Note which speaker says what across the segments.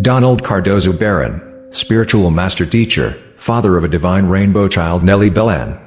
Speaker 1: Donald Cardoso Barron, spiritual master teacher, father of a divine rainbow child Nellie Belen.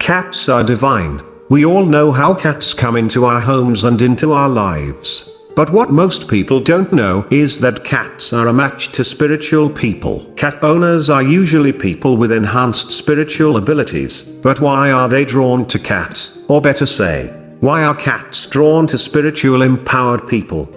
Speaker 2: Cats are divine. We all know how cats come into our homes and into our lives. But what most people don't know is that cats are a match to spiritual people. Cat owners are usually people with enhanced spiritual abilities. But why are they drawn to cats? Or better say, why are cats drawn to spiritual empowered people?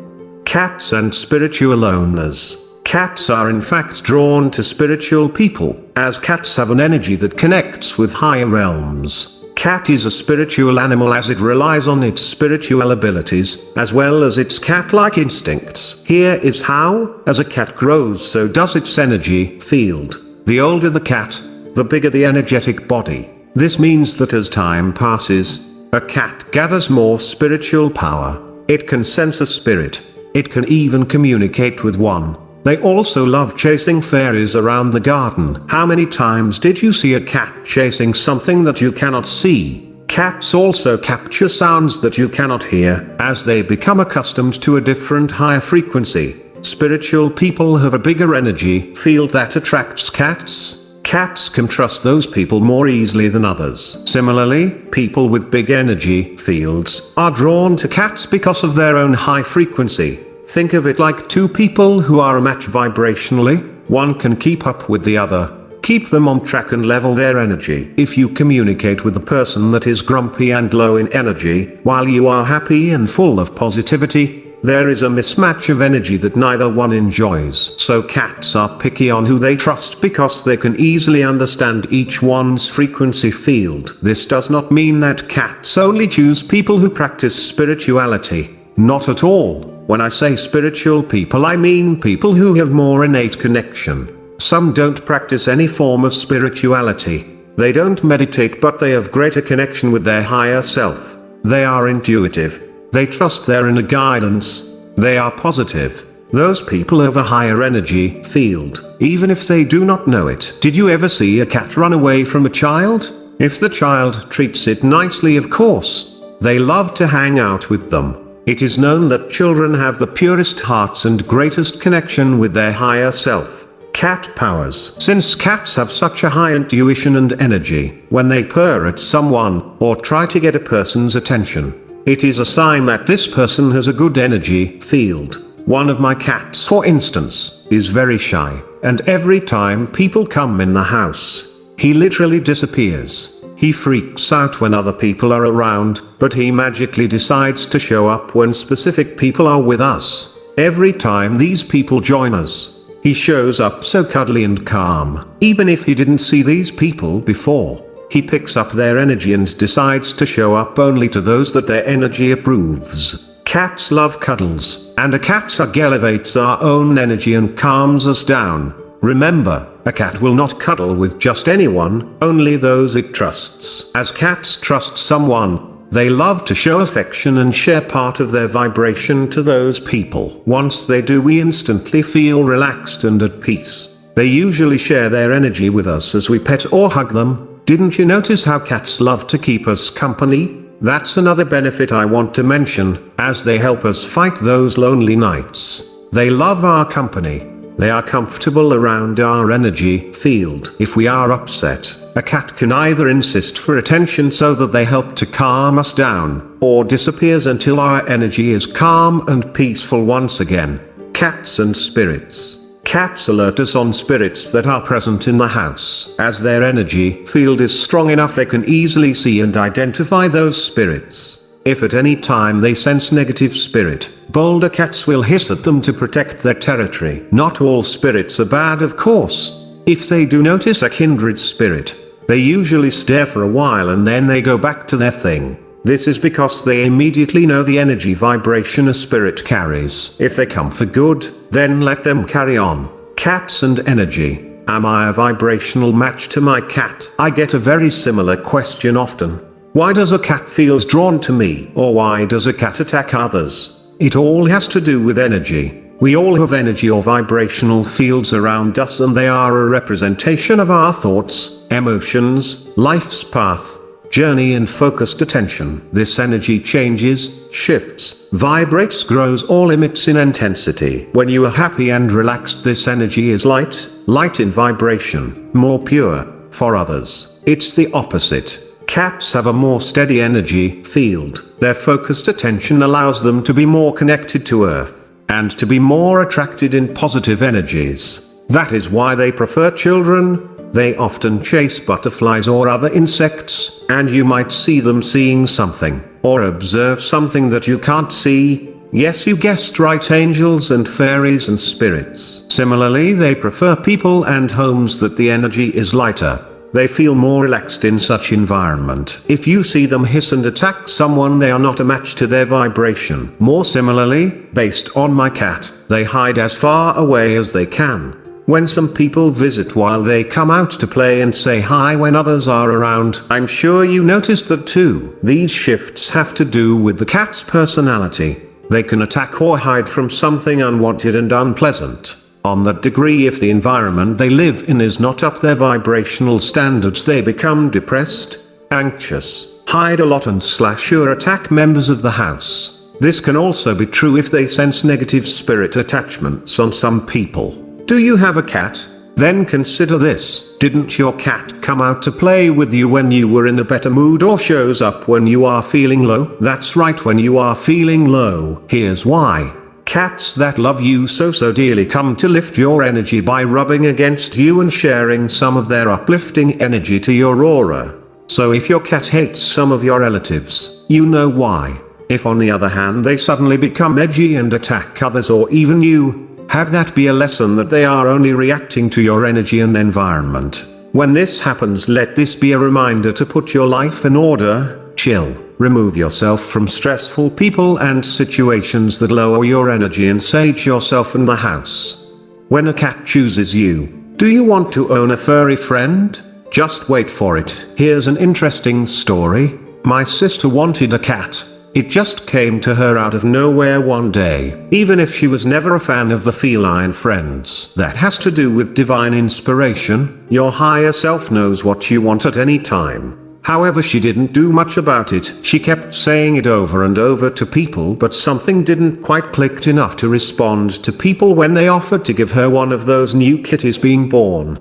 Speaker 2: Cats and spiritual owners. Cats are in fact drawn to spiritual people, as cats have an energy that connects with higher realms. Cat is a spiritual animal as it relies on its spiritual abilities, as well as its cat-like instincts. Here is how: as a cat grows, so does its energy field. The older the cat, the bigger the energetic body. This means that as time passes, a cat gathers more spiritual power. It can sense a spirit. It can even communicate with one. They also love chasing fairies around the garden. How many times did you see a cat chasing something that you cannot see? Cats also capture sounds that you cannot hear, as they become accustomed to a different higher frequency. Spiritual people have a bigger energy field that attracts cats. Cats can trust those people more easily than others. Similarly, people with big energy fields are drawn to cats because of their own high frequency. Think of it like two people who are a match vibrationally. One can keep up with the other, keep them on track and level their energy. If you communicate with a person that is grumpy and low in energy, while you are happy and full of positivity, there is a mismatch of energy that neither one enjoys. So cats are picky on who they trust because they can easily understand each one's frequency field. This does not mean that cats only choose people who practice spirituality. Not at all. When I say spiritual people, I mean people who have more innate connection. Some don't practice any form of spirituality. They don't meditate, but they have greater connection with their higher self. They are intuitive. They trust their inner guidance. They are positive. Those people have a higher energy field, even if they do not know it. Did you ever see a cat run away from a child? If the child treats it nicely, of course. They love to hang out with them. It is known that children have the purest hearts and greatest connection with their higher self. Cat powers. Since cats have such a high intuition and energy, when they purr at someone, or try to get a person's attention, it is a sign that this person has a good energy field. One of my cats, for instance, is very shy, and every time people come in the house, he literally disappears. He freaks out when other people are around, but he magically decides to show up when specific people are with us. Every time these people join us, he shows up so cuddly and calm. Even if he didn't see these people before, he picks up their energy and decides to show up only to those that their energy approves. Cats love cuddles, and a cat's hug elevates our own energy and calms us down. Remember, a cat will not cuddle with just anyone, only those it trusts. As cats trust someone, they love to show affection and share part of their vibration to those people. Once they do, we instantly feel relaxed and at peace. They usually share their energy with us as we pet or hug them. Didn't you notice how cats love to keep us company? That's another benefit I want to mention, as they help us fight those lonely nights. They love our company. They are comfortable around our energy field. If we are upset, a cat can either insist for attention so that they help to calm us down, or disappears until our energy is calm and peaceful once again. Cats and spirits. Cats alert us on spirits that are present in the house. As their energy field is strong enough, they can easily see and identify those spirits. If at any time they sense negative spirit, bolder cats will hiss at them to protect their territory. Not all spirits are bad, of course. If they do notice a kindred spirit, they usually stare for a while and then they go back to their thing. This is because they immediately know the energy vibration a spirit carries. If they come for good, then let them carry on. Cats and energy. Am I a vibrational match to my cat? I get a very similar question often. Why does a cat feels drawn to me? Or why does a cat attack others? It all has to do with energy. We all have energy or vibrational fields around us, and they are a representation of our thoughts, emotions, life's path, journey and focused attention. This energy changes, shifts, vibrates, grows, or emits in intensity. When you are happy and relaxed, this energy is light in vibration, more pure. For others, it's the opposite. Cats have a more steady energy field. Their focused attention allows them to be more connected to Earth, and to be more attracted in positive energies. That is why they prefer children. They often chase butterflies or other insects, and you might see them seeing something, or observe something that you can't see. Yes, you guessed right, angels and fairies and spirits. Similarly, they prefer people and homes that the energy is lighter. They feel more relaxed in such environment. If you see them hiss and attack someone, they are not a match to their vibration. More similarly, based on my cat, they hide as far away as they can. When some people visit, while they come out to play and say hi when others are around, I'm sure you noticed that too. These shifts have to do with the cat's personality. They can attack or hide from something unwanted and unpleasant. On that degree, if the environment they live in is not up their vibrational standards, they become depressed, anxious, hide a lot and / or attack members of the house. This can also be true if they sense negative spirit attachments on some people. Do you have a cat? Then consider this. Didn't your cat come out to play with you when you were in a better mood, or shows up when you are feeling low? That's right, when you are feeling low. Here's why. Cats that love you so dearly come to lift your energy by rubbing against you and sharing some of their uplifting energy to your aura. So if your cat hates some of your relatives, you know why. If on the other hand they suddenly become edgy and attack others or even you, have that be a lesson that they are only reacting to your energy and environment. When this happens, let this be a reminder to put your life in order, chill, remove yourself from stressful people and situations that lower your energy, and sage yourself and the house. When a cat chooses you, do you want to own a furry friend? Just wait for it. Here's an interesting story. My sister wanted a cat. It just came to her out of nowhere one day, even if she was never a fan of the feline friends. That has to do with divine inspiration. Your higher self knows what you want at any time. However, she didn't do much about it. She kept saying it over and over to people, but something didn't quite click enough to respond to people when they offered to give her one of those new kitties being born.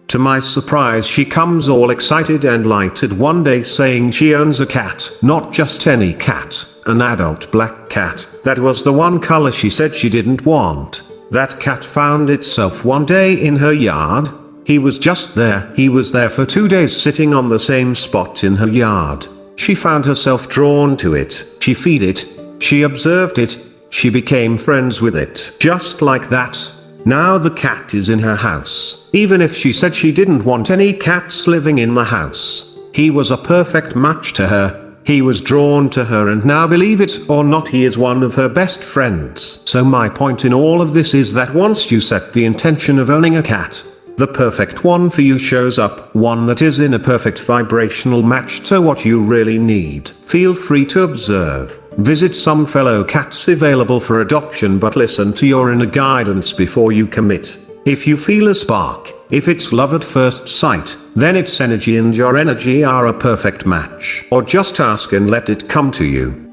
Speaker 2: To my surprise, she comes all excited and lighted one day saying she owns a cat. Not just any cat, an adult black cat. That was the one color she said she didn't want. That cat found itself one day in her yard. He was just there. He was there for 2 days, sitting on the same spot in her yard. She found herself drawn to it. She fed it. She observed it. She became friends with it. Just like that. Now the cat is in her house. Even if she said she didn't want any cats living in the house, he was a perfect match to her. He was drawn to her, and now, believe it or not, he is one of her best friends. So my point in all of this is that once you set the intention of owning a cat, the perfect one for you shows up, one that is in a perfect vibrational match to what you really need. Feel free to observe. Visit some fellow cats available for adoption, but listen to your inner guidance before you commit. If you feel a spark, if it's love at first sight, then its energy and your energy are a perfect match. Or just ask and let it come to you.